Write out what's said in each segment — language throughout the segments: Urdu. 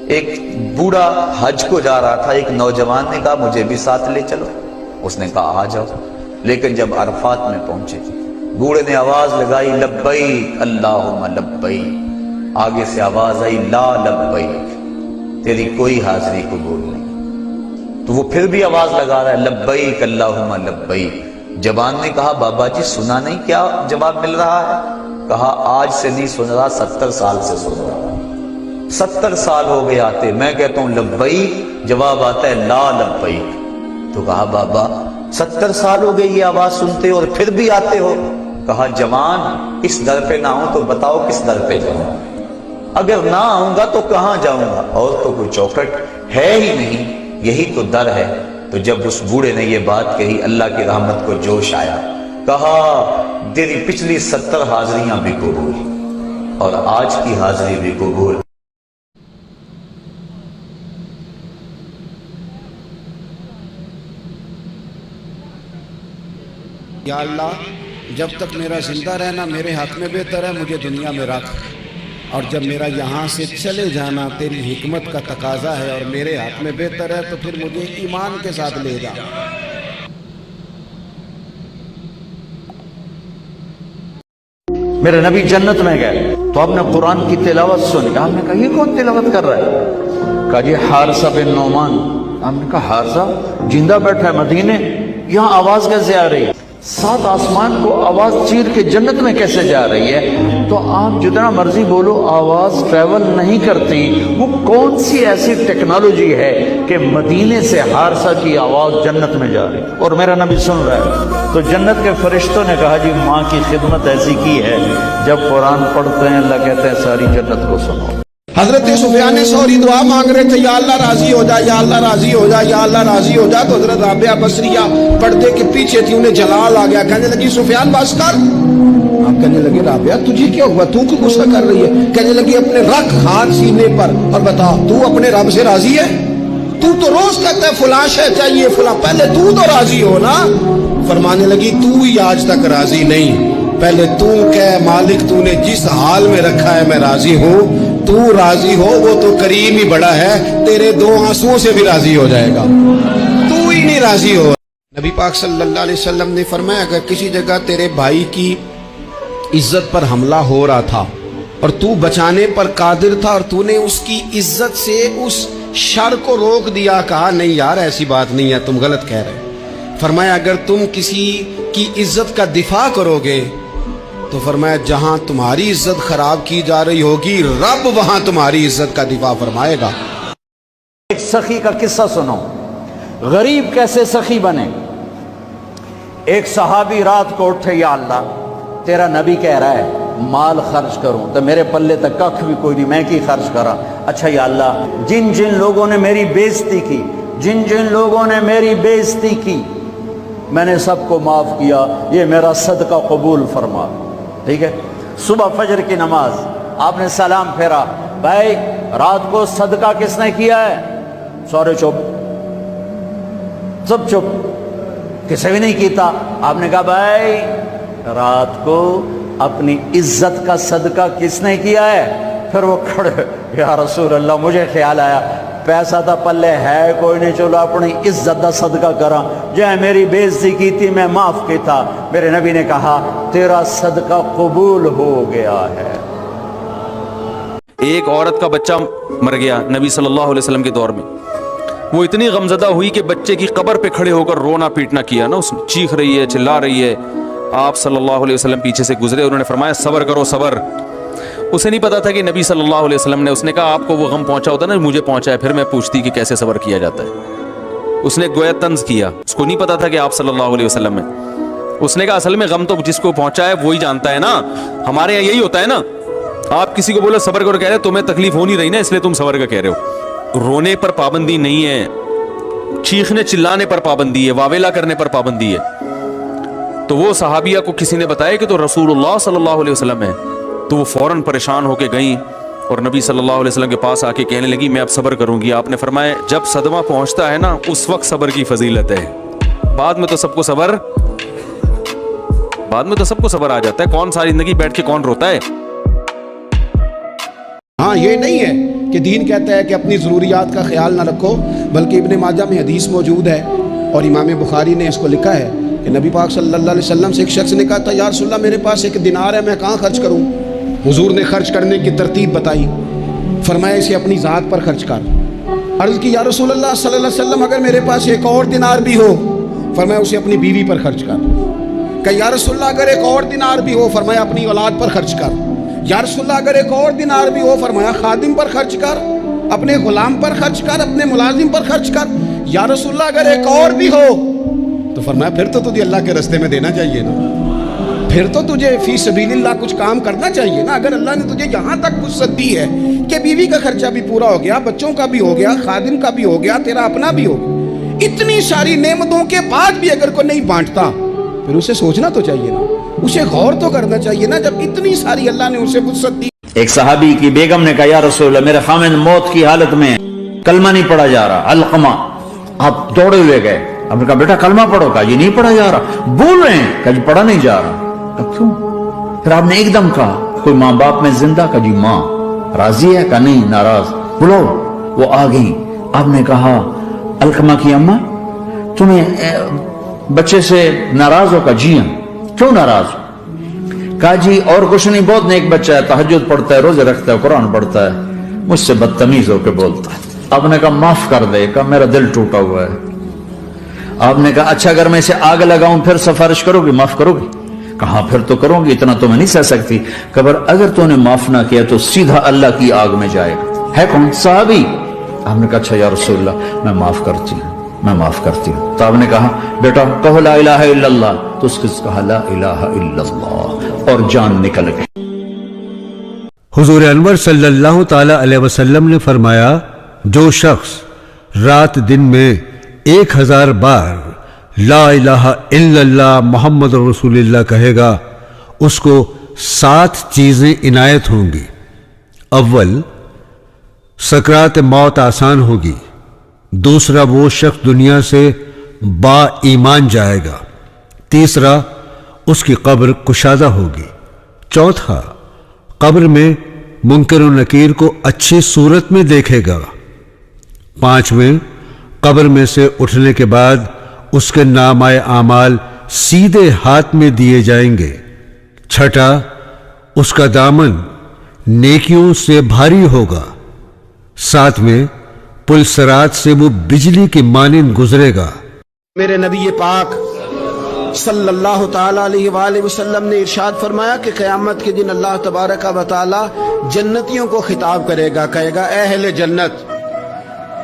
ایک بوڑھا حج کو جا رہا تھا، ایک نوجوان نے کہا مجھے بھی ساتھ لے چلو، اس نے کہا آ جاؤ۔ لیکن جب عرفات میں پہنچے، بوڑھے نے آواز لگائی لبیک اللہم لبیک، آگے سے آواز آئی لا لبیک، تیری کوئی حاضری قبول نہیں۔ تو وہ پھر بھی آواز لگا رہا ہے لبیک اللہم لبیک۔ جوان نے کہا بابا جی سنا نہیں کیا جواب مل رہا ہے؟ کہا آج سے نہیں سن رہا، 70 سال سے سن رہا، 70 سال ہو گئے آتے، میں کہتا ہوں لبیک، جواب آتا ہے لا لبیک۔ تو کہا بابا 70 سال ہو گئے یہ آواز سنتے اور پھر بھی آتے ہو؟ کہا جوان اس در پہ نہ ہوں تو بتاؤ کس در پہ جاؤں؟ اگر نہ آؤں گا تو کہاں جاؤں گا؟ اور تو کوئی چوکھٹ ہے ہی نہیں، یہی تو در ہے۔ تو جب اس بوڑھے نے یہ بات کہی، اللہ کی رحمت کو جوش آیا، کہا تیری پچھلی 70 حاضریاں بھی قبول اور آج کی حاضری بھی قبول۔ یا اللہ جب تک میرا زندہ رہنا میرے حق میں بہتر ہے، مجھے دنیا میں رکھ، اور جب میرا یہاں سے چلے جانا تیری حکمت کا تقاضا ہے اور میرے حق میں بہتر ہے تو پھر مجھے ایمان کے ساتھ لے جا۔ میرے نبی جنت میں گئے تو آپ نے قرآن کی تلاوت سنی، آپ نے کہا یہ کون تلاوت کر رہا ہے؟ کہا یہ حارثہ بن نعمان۔ آپ نے کہا حارثہ زندہ بیٹھا ہے مدینے، یہاں آواز کیسے آ رہی ہے؟ 7 آسمان کو آواز چیر کے جنت میں کیسے جا رہی ہے؟ تو آپ جتنا مرضی بولو آواز ٹریول نہیں کرتی۔ وہ کون سی ایسی ٹیکنالوجی ہے کہ مدینے سے حارثہ کی آواز جنت میں جا رہی ہے اور میرا نبی سن رہا ہے؟ تو جنت کے فرشتوں نے کہا جی ماں کی خدمت ایسی کی ہے، جب قرآن پڑھتے ہیں اللہ کہتے ہیں ساری جنت کو سنو۔ حضرت سفیان ثوری دعا مانگ رہے تھے یا اللہ راضی ہو جا، یا اللہ راضی ہو جا، یا اللہ راضی ہو جا، تو حضرت رابعہ بصریہ پردے کے پیچھے تھی، انہیں جلال آ گیا، کہنے لگی سفیان بس کر۔ آپ کہنے لگے رابعہ تجھے کیا ہوا، تو کیوں غصہ کر رہی ہے؟ کہنے لگی اپنے رکھ ہاتھ سینے پر اور بتا تو اپنے رب سے راضی ہے؟ تو روز کہتا ہے فلاں شے چاہیے فلاں، پہلے تو راضی ہو نا۔ فرمانے لگی تو ہی آج تک راضی نہیں، پہلے تو کہہ مالک تو نے جس حال میں رکھا ہے میں راضی ہوں، تو راضی ہو، وہ تو کریم ہی بڑا ہے، تیرے 2 آنسوؤں سے بھی راضی ہو جائے گا، تو ہی نہیں راضی ہو۔ نبی پاک صلی اللہ علیہ وسلم نے فرمایا اگر کسی جگہ تیرے بھائی کی عزت پر حملہ ہو رہا تھا اور تو بچانے پر قادر تھا اور تو نے اس کی عزت سے اس شر کو روک دیا، کہا نہیں یار ایسی بات نہیں ہے، تم غلط کہہ رہے۔ فرمایا اگر تم کسی کی عزت کا دفاع کرو گے تو فرمایا جہاں تمہاری عزت خراب کی جا رہی ہوگی رب وہاں تمہاری عزت کا دفاع فرمائے گا۔ ایک سخی کا قصہ سنو، غریب کیسے سخی بنے۔ ایک صحابی رات کو اٹھے، یا اللہ تیرا نبی کہہ رہا ہے مال خرچ کروں تو میرے پلے تک ککھ بھی کوئی نہیں، میں کی خرچ کرا؟ اچھا یا اللہ جن جن لوگوں نے میری بےزتی کی، جن جن لوگوں نے میری بےزتی کی میں نے سب کو معاف کیا، یہ میرا صدقہ قبول فرما۔ ٹھیک ہے، صبح فجر کی نماز آپ نے سلام پھیرا، بھائی رات کو صدقہ کس نے کیا ہے؟ سارے چپ، سب چپ، کسی بھی نہیں کیتا۔ آپ نے کہا بھائی رات کو اپنی عزت کا صدقہ کس نے کیا ہے؟ پھر وہ کھڑے، یا رسول اللہ مجھے خیال آیا پیسہ تھا پلے ہے کوئی نہیں، چلو اپنی عزت دا صدقہ کرا، جے میری بےزتی کی تھی میں معاف کی تھا۔ میرے نبی نے کہا تیرا صدقہ قبول ہو گیا ہے۔ ایک عورت کا بچہ مر گیا نبی صلی اللہ علیہ وسلم کے دور میں، وہ اتنی غمزدہ ہوئی کہ بچے کی قبر پہ کھڑے ہو کر رونا پیٹنا کیا نا، اس نے چیخ رہی ہے چلا رہی ہے۔ آپ صلی اللہ علیہ وسلم پیچھے سے گزرے، انہوں نے فرمایا صبر کرو صبر۔ اسے نہیں پتا تھا کہ نبی صلی اللہ علیہ وسلم نے، اس نے کہا آپ کو وہ غم پہنچا ہوتا نا مجھے پہنچا ہے، پھر میں پوچھتی کہ کیسے صبر کیا جاتا ہے۔ اس نے گویا طنز کیا، اس کو نہیں پتا تھا کہ آپ صلی اللہ علیہ وسلم میں، اس نے کہا اصل میں غم تو جس کو پہنچا ہے وہی جانتا ہے نا، ہمارے یہاں یہی ہوتا ہے نا، آپ کسی کو بولے صبر کرو کہہ رہے تمہیں تکلیف ہو نہیں رہی نا اس لیے تم صبر کا کہہ رہے ہو۔ رونے پر پابندی نہیں ہے، چیخنے چلانے پر پابندی ہے، واویلا کرنے پر پابندی ہے۔ تو وہ صحابیہ کو کسی نے بتایا کہ تو رسول اللہ صلی اللہ علیہ وسلم ہے، تو وہ فوراً پریشان ہو کے گئیں اور نبی صلی اللہ علیہ وسلم کے پاس آ کے کہنے لگی میں اب صبر کروں گی۔ آپ نے فرمایا جب صدمہ پہنچتا ہے نا اس وقت صبر کی فضیلت ہے، بعد میں تو سب کو صبر آ جاتا ہے، کون ساری زندگی بیٹھ کے کون روتا ہے۔ ہاں یہ نہیں ہے کہ دین کہتا ہے کہ اپنی ضروریات کا خیال نہ رکھو، بلکہ ابن ماجہ میں حدیث موجود ہے اور امام بخاری نے اس کو لکھا ہے کہ نبی پاک صلی اللہ علیہ وسلم سے ایک شخص نے کہا تھا یا رسول اللہ میرے پاس ایک دینار ہے، میں کہاں خرچ کروں؟ حضور نے خرچ کرنے کی ترتیب بتائی، فرمایا اسے اپنی ذات پر خرچ کر۔ عرض کی یا رسول اللہ صلی اللہ علیہ وسلم اگر میرے پاس ایک اور دینار بھی ہو؟ فرمایا اسے اپنی بیوی پر خرچ کر۔ کہ یا رسول اللہ اگر ایک اور دینار بھی ہو؟ فرمایا اپنی اولاد پر خرچ کر۔ یا رسول اللہ اگر ایک اور دینار بھی ہو؟ فرمایا خادم پر خرچ کر، اپنے غلام پر خرچ کر، اپنے ملازم پر خرچ کر۔ یا رسول اللہ اگر ایک اور بھی ہو؟ تو فرمایا پھر تو تجھے اللہ کے راستے میں دینا چاہیے نا، پھر تو تجھے فی سبیل اللہ کچھ کام کرنا چاہیے نا۔ اگر اللہ نے تجھے یہاں تک وسعت دی ہے کہ بیوی کا خرچہ بھی پورا ہو گیا، بچوں کا بھی ہو گیا، خادم کا بھی ہو گیا، تیرا اپنا بھی ہو گیا، اتنی ساری نعمتوں کے بعد بھی اگر کوئی نہیں بانٹتا پھر اسے سوچنا تو چاہیے نا، اسے غور تو کرنا چاہیے نا، جب اتنی ساری اللہ نے اسے وسعت دی۔ ایک صحابی کی بیگم نے کہا یا رسول اللہ میرے خامد موت کی حالت میں کلمہ نہیں پڑھا جا رہا، علقمہ۔ آپ دوڑے ہوئے گئے، آپ نے کہا بیٹا کلمہ پڑھو، کہا یہ نہیں پڑھا جا رہا، بول رہے ہیں، کہا جی پڑھا نہیں جا رہا۔ کہا کیوں؟ پھر آپ نے ایک دم کہا کوئی ماں باپ میں زندہ؟ کہا جی ماں۔ راضی ہے؟ کہا نہیں ناراض۔ بلاؤ۔ وہ آ گئی۔ آپ نے کہا علقمہ کی اماں تمہیں بچے سے ناراض ہو؟ کہا جی ہاں۔ کیوں ناراض ہو؟ کہا جی اور کچھ نہیں، بہت نیک بچہ ہے، تہجد پڑھتا ہے، روزے رکھتا ہے، قرآن پڑھتا ہے، مجھ سے بدتمیز ہو کے بولتا ہے۔ آپ نے کہا معاف کر دے۔ کہا میرا دل ٹوٹا ہوا ہے۔ آپ نے کہا اچھا اگر میں اسے آگ لگاؤں پھر سفارش کرو گی، معاف کرو گی؟ کہا پھر تو کروں گی، اتنا تو میں نہیں سہ سکتی۔ کہ اگر تو نے معاف نہ کیا تو سیدھا اللہ کی آگ میں جائے گا۔ ہے کون؟ صحابی۔ آپ نے کہا اچھا یا رسول اللہ میں معاف کرتی ہوں، میں معاف کرتی ہوں۔ تو آپ نے کہا بیٹا کہو لا الہ الا اللہ۔ تو اس نے کہا لا الہ الا اللہ اور جان نکل گئی۔ حضور انور صلی اللہ تعالی علیہ وسلم نے فرمایا جو شخص رات دن میں 1000 بار لا الہ الا اللہ محمد رسول اللہ کہے گا اس کو 7 چیزیں عنایت ہوں گی۔ اول، سکرات موت آسان ہوگی۔ دوسرا، وہ شخص دنیا سے با ایمان جائے گا۔ تیسرا، اس کی قبر کشادہ ہوگی۔ چوتھا، قبر میں منکر و نکیر کو اچھی صورت میں دیکھے گا۔ پانچویں، قبر میں سے اٹھنے کے بعد اس کے نامہ اعمال سیدھے ہاتھ میں دیے جائیں گے۔ چھٹا، اس کا دامن نیکیوں سے بھاری ہوگا۔ ساتویں، پل صراط سے وہ بجلی کی مانند گزرے گا۔ میرے نبی پاک صلی اللہ تعالی علیہ وآلہ وسلم نے ارشاد فرمایا کہ قیامت کے دن اللہ تبارک و تعالی جنتیوں کو خطاب کرے گا، کہے گا اے اہل جنت۔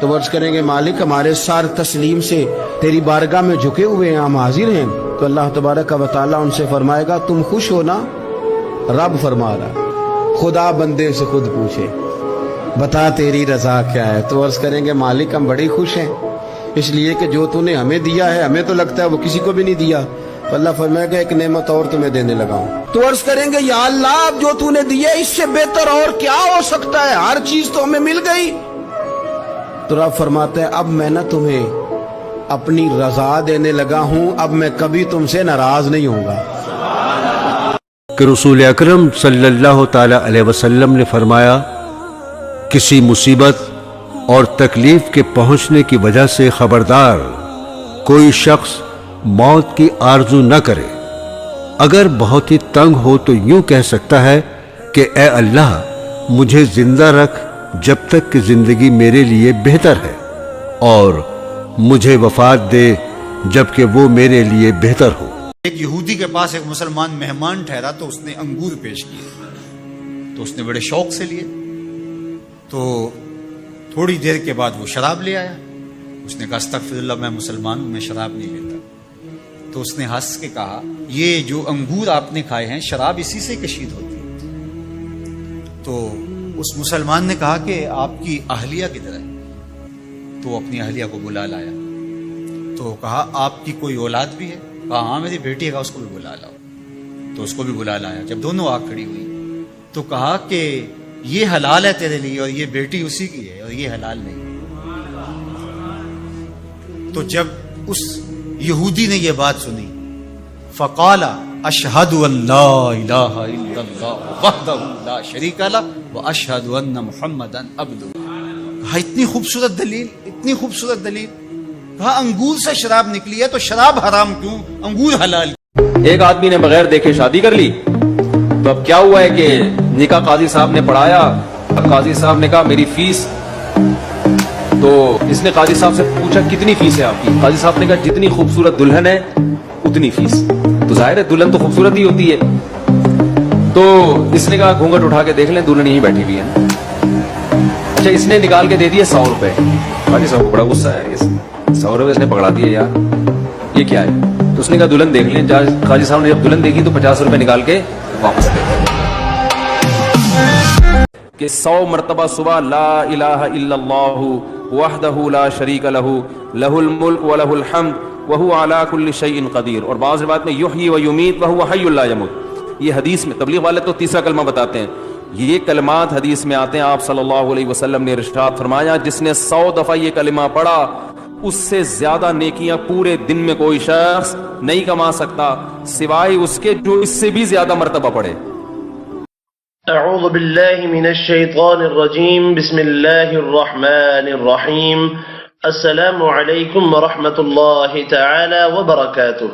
تو وہ عرض کریں گے مالک ہمارے سار تسلیم سے تیری بارگاہ میں جھکے ہوئے ہیں، ہم حاضر ہیں۔ تو اللہ تبارک و تعالی ان سے فرمائے گا تم خوش ہو نا؟ رب فرما رہا خدا بندے سے خود پوچھے بتا تیری رضا کیا ہے؟ تو عرض کریں گے مالک ہم بڑی خوش ہیں، اس لیے کہ جو تو نے ہمیں دیا ہے ہمیں تو لگتا ہے وہ کسی کو بھی نہیں دیا۔ تو اللہ فرمائے گا ایک نعمت اور تمہیں دینے لگا ہوں۔ تو عرض کریں گے یا اللہ اب جو تو نے دیا اس سے بہتر اور کیا ہو سکتا ہے؟ ہر چیز تو ہمیں مل گئی۔ تو رب فرماتا ہے اب میں نہ تمہیں اپنی رضا دینے لگا ہوں، اب میں کبھی تم سے ناراض نہیں ہوں گا۔ کہ رسول اکرم صلی اللہ تعالی علیہ وسلم نے فرمایا کسی مصیبت اور تکلیف کے پہنچنے کی وجہ سے خبردار کوئی شخص موت کی آرزو نہ کرے۔ اگر بہت ہی تنگ ہو تو یوں کہہ سکتا ہے کہ اے اللہ مجھے زندہ رکھ جب تک کہ زندگی میرے لیے بہتر ہے، اور مجھے وفات دے جب کہ وہ میرے لیے بہتر ہو۔ ایک یہودی کے پاس ایک مسلمان مہمان ٹھہرا تو اس نے انگور پیش کیے، تو اس نے بڑے شوق سے لیے۔ تو تھوڑی دیر کے بعد وہ شراب لے آیا۔ اس نے کہا استغفر اللہ میں مسلمان ہوں، میں شراب نہیں لیتا۔ تو اس نے ہنس کے کہا یہ جو انگور آپ نے کھائے ہیں شراب اسی سے کشید ہوتی ہے۔ تو اس مسلمان نے کہا کہ آپ کی اہلیہ کدھر ہے؟ تو وہ اپنی اہلیہ کو بلا لایا۔ تو کہا آپ کی کوئی اولاد بھی ہے؟ کہا ہاں میری بیٹی ہے، اس کو بھی بلا لاؤ۔ تو اس کو بھی بلا لایا۔ جب دونوں آ کھڑی ہوئی تو کہا کہ یہ حلال ہے تیرے لیے اور یہ بیٹی اسی کی ہے اور یہ حلال نہیں۔ تو جب اس یہودی نے یہ بات سنی فقال اشہد ان لا الہ الا اللہ وحدہ لا شریک لہ واشهد ان محمدا عبدہ. کہا اتنی خوبصورت دلیل، اتنی خوبصورت دلیل. کہا انگور سے شراب نکلی ہے تو شراب حرام کیوں، انگور حلال کیوں؟ ایک آدمی نے بغیر دیکھے شادی کر لی، تو اب کیا ہوا ہے کہ نکاح قاضی صاحب نے پڑھایا. اب قاضی صاحب نے کہا میری فیس، تو اس نے قاضی صاحب سے پوچھا کتنی فیس ہے آپ کی؟ قاضی صاحب نے کہا جتنی خوبصورت دلہن ہے اتنی فیس. تو ظاہر ہے دلہن تو خوبصورت ہی ہوتی ہے. تو اس نے کہا گھونگھٹ اٹھا کے دیکھ لیں دلہن یہیں بیٹھی ہوئی ہے. اچھا اس نے نکال کے دے دیے 100 روپے. قاضی صاحب کو بڑا غصہ ہے، 100 روپے اس نے پکڑا دیے، یار یہ کیا ہے؟ تو اس نے کہا دلہن دیکھ لیں. قاضی صاحب نے جب دلہن دیکھی تو 50 روپے نکال کے واپس دے دیے کہ 100 مرتبہ صبح لا الہ الا اللہ وحدہ لا شریک لہ لہ الملک ولہ الحمد وہو علی کل شیء قدیر. اور بعض روایت میں یحیی و یمیت وہو حی لا یموت. یہ حدیث میں تبلیغ والے تو تیسرا کلمہ بتاتے ہیں، یہ کلمات حدیث میں آتے ہیں. آپ صلی اللہ علیہ وسلم نے ارشاد فرمایا جس نے 100 دفعہ یہ کلمہ پڑھا اس سے زیادہ نیکیاں پورے دن میں کوئی شخص نہیں کما سکتا سوائے اس کے جو اس سے بھی زیادہ مرتبہ پڑھے. اعوذ باللہ من الشیطان الرجیم، بسم اللہ الرحمن الرحیم. السلام علیکم ورحمۃ اللہ تعالی وبرکاتہ.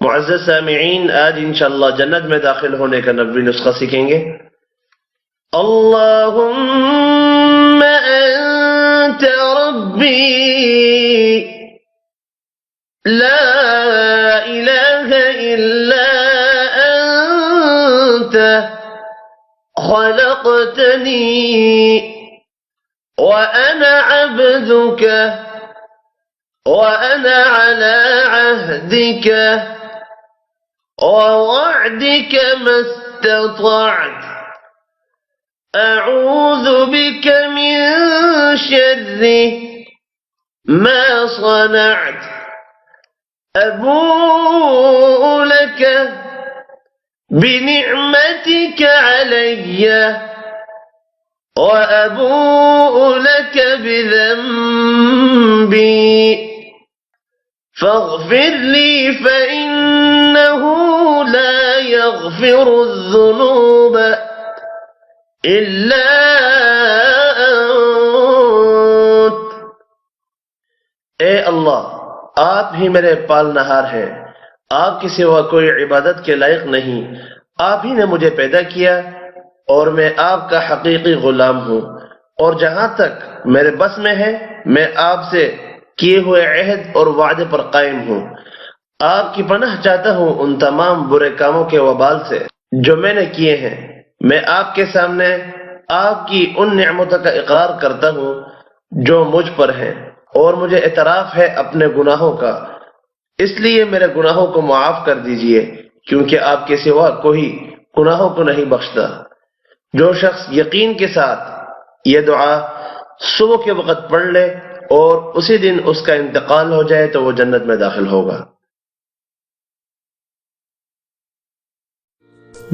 معزز سامعین، آج انشاءاللہ جنت میں داخل ہونے کا نبوی نسخہ سیکھیں گے. اللہم انت ربی لا الہ الا انت خلقتنی وأنا عبدك وأنا على عهدك ووعدك ما استطعت أعوذ بك من شر ما صنعت أبوء لك بنعمتك علي وأبوء لك بذنبي فاغفر لي فإنه لا يغفر الذنوب إلا أنت. اے اللہ، آپ ہی میرے پالنہار ہیں، آپ کے سوا کوئی عبادت کے لائق نہیں. آپ ہی نے مجھے پیدا کیا اور میں آپ کا حقیقی غلام ہوں، اور جہاں تک میرے بس میں ہے میں آپ سے کیے ہوئے عہد اور وعدے پر قائم ہوں. آپ کی پناہ چاہتا ہوں ان تمام برے کاموں کے وبال سے جو میں نے کیے ہیں. میں آپ کے سامنے آپ کی ان نعمتوں کا اقرار کرتا ہوں جو مجھ پر ہیں، اور مجھے اعتراف ہے اپنے گناہوں کا. اس لیے میرے گناہوں کو معاف کر دیجئے، کیونکہ آپ کے سوا کوئی گناہوں کو نہیں بخشتا. جو شخص یقین کے ساتھ یہ دعا صبح کے وقت پڑھ لے اور اسی دن اس کا انتقال ہو جائے تو وہ جنت میں داخل ہوگا.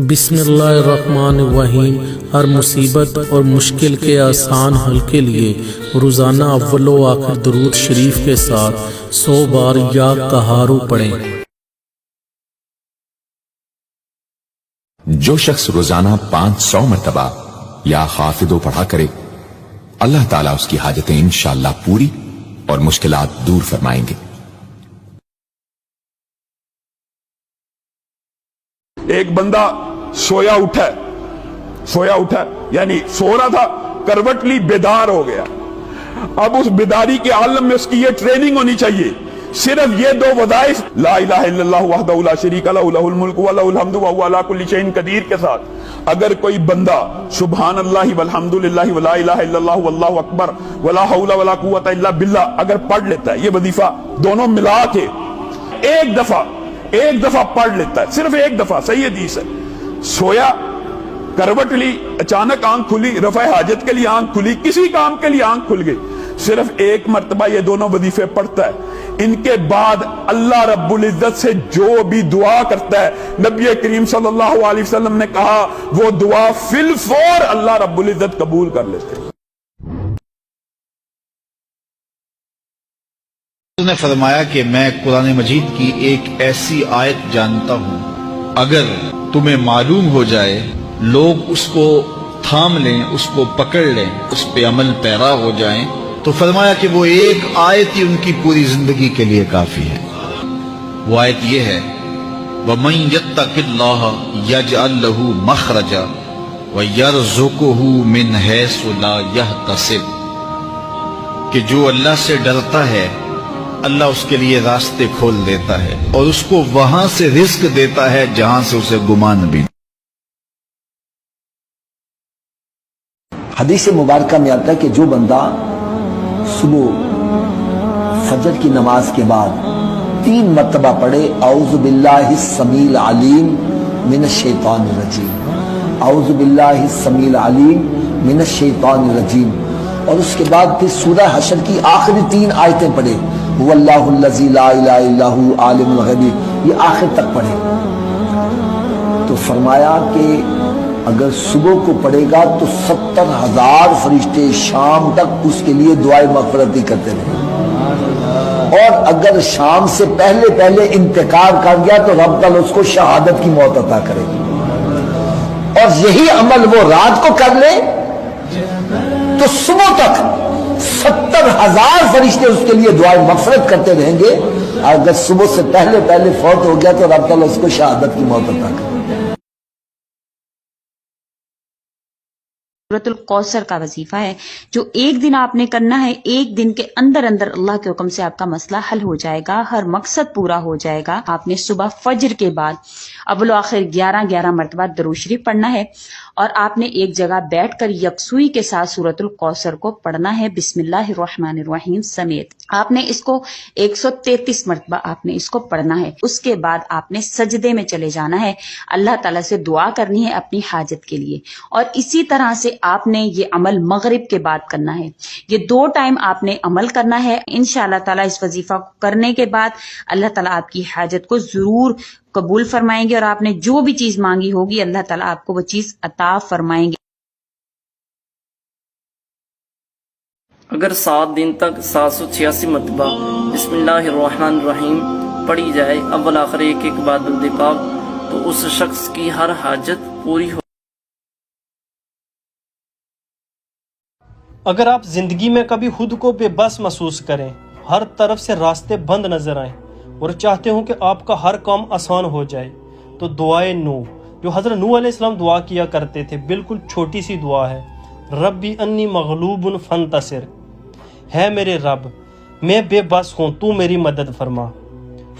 بسم اللہ الرحمن الرحیم. ہر مصیبت اور مشکل کے آسان حل کے لیے روزانہ اول و آخر درود شریف کے ساتھ 100 بار یا قہارو پڑھیں. جو شخص روزانہ 500 مرتبہ یا خافض پڑھا کرے اللہ تعالیٰ اس کی حاجتیں انشاءاللہ پوری اور مشکلات دور فرمائیں گے. ایک بندہ سویا اٹھا یعنی سو رہا تھا، کروٹ لی، بیدار ہو گیا. اب اس بیداری کے عالم میں اس کی یہ ٹریننگ ہونی چاہیے، صرف یہ 2 وظائف لا الہ الا اللہ وحدہ لا شریک لہ لہ الملک ولہ الحمد وہو علی کل شیء قدیر کے ساتھ اگر کوئی بندہ سبحان اللہ والحمد للہ ولا الہ الا اللہ واللہ اکبر ولا حول ولا قوت الا باللہ اگر پڑھ لیتا ہے، یہ وظیفہ دونوں ملا کے ایک دفعہ پڑھ لیتا ہے، صرف ایک دفعہ، صحیح حدیث ہے. سویا، کروٹ لی، اچانک آنکھ کھلی، رفع حاجت کے لیے آنکھ کھلی، کسی کام کے لیے آنکھ کھل گئی، صرف ایک مرتبہ یہ دونوں وظیفے پڑھتا ہے. ان کے بعد اللہ رب العزت سے جو بھی دعا کرتا ہے نبی کریم صلی اللہ علیہ وسلم نے کہا وہ دعا فی الفور اللہ رب العزت قبول کر لیتے ہیں. اس نے فرمایا کہ میں قرآن مجید کی ایک ایسی آیت جانتا ہوں اگر تمہیں معلوم ہو جائے لوگ اس کو تھام لیں، اس کو پکڑ لیں، اس پہ عمل پیرا ہو جائیں، تو فرمایا کہ وہ ایک آیت ہی ان کی پوری زندگی کے لیے کافی ہے۔ وہ آیت یہ ہے وَمَن يَتَّقِ اللَّهَ يَجْعَل لَّهُ مَخْرَجًا وَيَرْزُقْهُ مِنْ حَيْثُ لَا يَحْتَسِبُ، کہ جو اللہ سے ڈرتا ہے اللہ اس کے لیے راستے کھول دیتا ہے اور اس کو وہاں سے رزق دیتا ہے جہاں سے اسے گمان بھی۔ حدیث مبارکہ میں آتا ہے کہ جو بندہ صبح فجر کی نماز کے بعد 3 مرتبہ پڑھے اعوذ باللہ السمیع العلیم من الشیطان الرجیم، اعوذ باللہ السمیع العلیم من الشیطان الرجیم، اور اس کے بعد پھر سورہ حشر کی آخری 3 آیتیں پڑھے، هو اللہ الذی لا الہ الا هو عالم الغیب، یہ آخر تک پڑھے، تو فرمایا کہ اگر صبح کو پڑھے گا تو 70,000 فرشتے شام تک اس کے لیے دعائے مغفرت ہی کرتے رہے، اور اگر شام سے پہلے انتقال کر گیا تو رب تعالیٰ اس کو شہادت کی موت عطا کرے گی، اور یہی عمل وہ رات کو کر لے تو صبح تک 70,000 فرشتے اس کے لیے دعائے مغفرت کرتے رہیں گے، اگر صبح سے پہلے فوت ہو گیا تو رب تعالیٰ اس کو شہادت کی موت عطا کرے گا۔ سورۃ الکوثر کا وظیفہ ہے جو ایک دن آپ نے کرنا ہے، ایک دن کے اندر اللہ کے حکم سے آپ کا مسئلہ حل ہو جائے گا، ہر مقصد پورا ہو جائے گا۔ آپ نے صبح فجر کے بعد اول و آخر 11 مرتبہ درود شریف پڑھنا ہے، اور آپ نے ایک جگہ بیٹھ کر یکسوئی کے ساتھ سورۃ الکوثر کو پڑھنا ہے بسم اللہ الرحمن الرحیم سمیت۔ آپ نے اس کو 133 مرتبہ آپ نے اس کو پڑھنا ہے۔ اس کے بعد آپ نے سجدے میں چلے جانا ہے، اللہ تعالیٰ سے دعا کرنی ہے اپنی حاجت کے لیے، اور اسی طرح سے آپ نے یہ عمل مغرب کے بعد کرنا ہے۔ یہ 2 ٹائم آپ نے عمل کرنا ہے۔ انشاءاللہ تعالیٰ اس وظیفہ کو کرنے کے بعد اللہ تعالیٰ آپ کی حاجت کو ضرور قبول فرمائیں گے، اور آپ نے جو بھی چیز مانگی ہوگی اللہ تعالیٰ آپ کو وہ چیز عطا فرمائیں گے۔ اگر 7 دن تک 786 مرتبہ بسم اللہ الرحمن الرحیم پڑھی جائے اول آخر ایک بعد درود پاک، تو اس شخص کی ہر حاجت پوری ہو۔ اگر آپ زندگی میں کبھی خود کو بے بس محسوس کریں، ہر طرف سے راستے بند نظر آئیں اور چاہتے ہوں کہ آپ کا ہر کام آسان ہو جائے، تو دعائے نوح جو حضرت نوح علیہ السلام دعا کیا کرتے تھے، بالکل چھوٹی سی دعا ہے، ربی انی مغلوب فانتصر، ہے میرے رب میں بے بس ہوں تو میری مدد فرما۔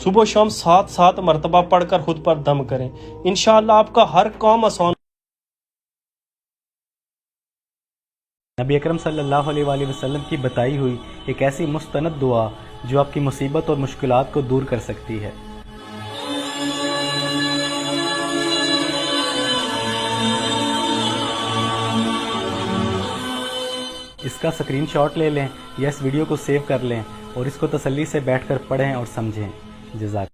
صبح و شام 7 مرتبہ پڑھ کر خود پر دم کریں، انشاءاللہ آپ کا ہر کام آسان۔ نبی اکرم صلی اللہ علیہ وآلہ وسلم کی بتائی ہوئی ایک ایسی مستند دعا جو آپ کی مصیبت اور مشکلات کو دور کر سکتی ہے۔ اس کا اسکرین شاٹ لے لیں یا اس ویڈیو کو سیو کر لیں اور اس کو تسلی سے بیٹھ کر پڑھیں اور سمجھیں۔ جزاک۔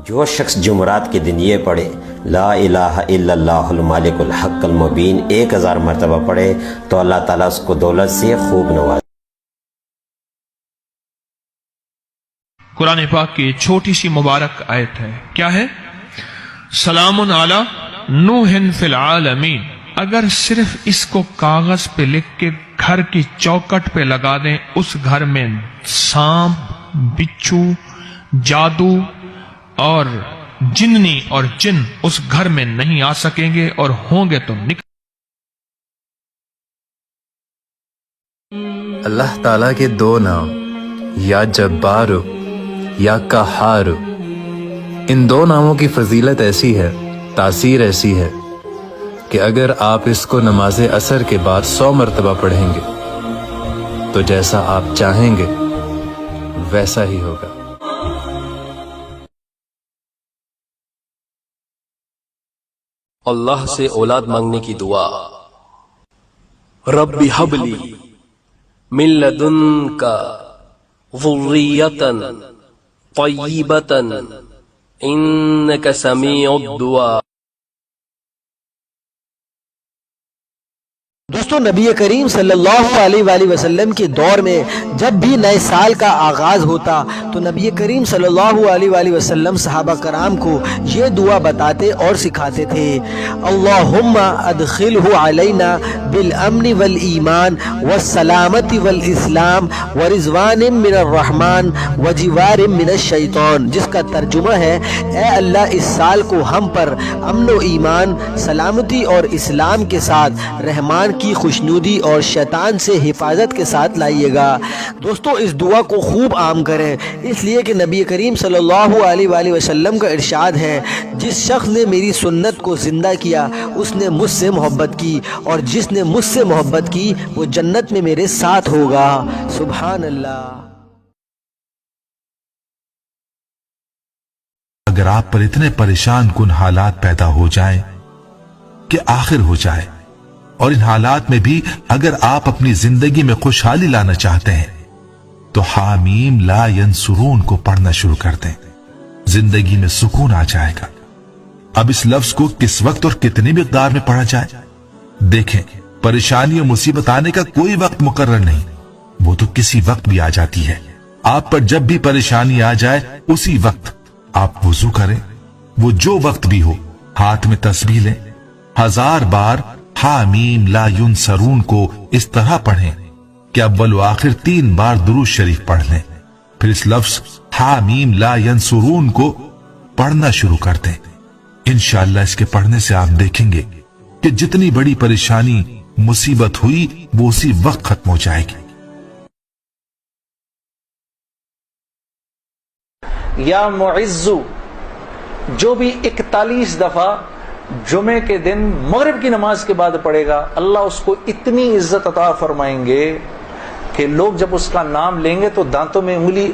جو شخص جمعرات کے دن یہ پڑھے لا الہ الا اللہ المالک الحق المبین 1000 مرتبہ پڑھے تو اللہ تعالیٰ اس کو دولت سے خوب نواز۔ قرآن پاک کی چھوٹی سی مبارک آیت ہے، کیا ہے؟ سلام علی نوح فی العالمین۔ اگر صرف اس کو کاغذ پہ لکھ کے گھر کی چوکٹ پہ لگا دیں، اس گھر میں سانپ، بچھو، جادو اور جننی اور جن اس گھر میں نہیں آ سکیں گے، اور ہوں گے تو نکل۔ اللہ تعالیٰ کے 2 نام یا جبار یا قہار، ان 2 ناموں کی فضیلت ایسی ہے، تاثیر ایسی ہے کہ اگر آپ اس کو نماز عصر کے بعد 100 مرتبہ پڑھیں گے تو جیسا آپ چاہیں گے ویسا ہی ہوگا۔ اللہ سے اولاد مانگنے کی دعا، رب ہب لی من لدنک ذریۃ طیبۃ انک سمیع الدعاء۔ دوستو نبی کریم صلی اللہ علیہ وآلہ وسلم کے دور میں جب بھی نئے سال کا آغاز ہوتا تو نبی کریم صلی اللہ علیہ وآلہ وسلم صحابہ کرام کو یہ دعا بتاتے اور سکھاتے تھے، اللہم ادخلہ علینا بالامن والایمان والسلامت والاسلام ورضوان من الرحمن وجوار من الشیطان، جس کا ترجمہ ہے اے اللہ اس سال کو ہم پر امن و ایمان، سلامتی اور اسلام کے ساتھ رحمان کی خوشنودی اور شیطان سے حفاظت کے ساتھ لائیے گا۔ دوستو اس دعا کو خوب عام کریں، اس لیے کہ نبی کریم صلی اللہ علیہ وآلہ وسلم کا ارشاد ہے، جس شخص نے میری سنت کو زندہ کیا اس نے مجھ سے محبت کی، اور جس نے مجھ سے محبت کی وہ جنت میں میرے ساتھ ہوگا۔ سبحان اللہ۔ اگر آپ پر اتنے پریشان کن حالات پیدا ہو جائیں کہ آخر ہو جائے، اور ان حالات میں بھی اگر آپ اپنی زندگی میں خوشحالی لانا چاہتے ہیں تو حامیم لا ینصرون کو پڑھنا شروع کر دیں، زندگی میں سکون آ جائے گا۔ اب اس لفظ کو کس وقت اور کتنی مقدار میں پڑھا جائے؟ دیکھیں، پریشانی اور مصیبت آنے کا کوئی وقت مقرر نہیں، وہ تو کسی وقت بھی آ جاتی ہے۔ آپ پر جب بھی پریشانی آ جائے اسی وقت آپ وضو کریں، وہ جو وقت بھی ہو، ہاتھ میں تسبیح لیں، 1000 بار حامیم لا ینصرون کو اس طرح پڑھیں کہ اول و آخر 3 بار درود شریف پڑھ لیں، پھر اس لفظ حامیم لا ینصرون کو پڑھنا شروع کر دیں۔ انشاءاللہ اس کے پڑھنے سے آپ دیکھیں گے کہ جتنی بڑی پریشانی مصیبت ہوئی وہ اسی وقت ختم ہو جائے گی۔ یا معزو جو بھی 41 دفعہ جمعے کے دن مغرب کی نماز کے بعد پڑھے گا، اللہ اس کو اتنی عزت عطا فرمائیں گے کہ لوگ جب اس کا نام لیں گے تو دانتوں میں انگلی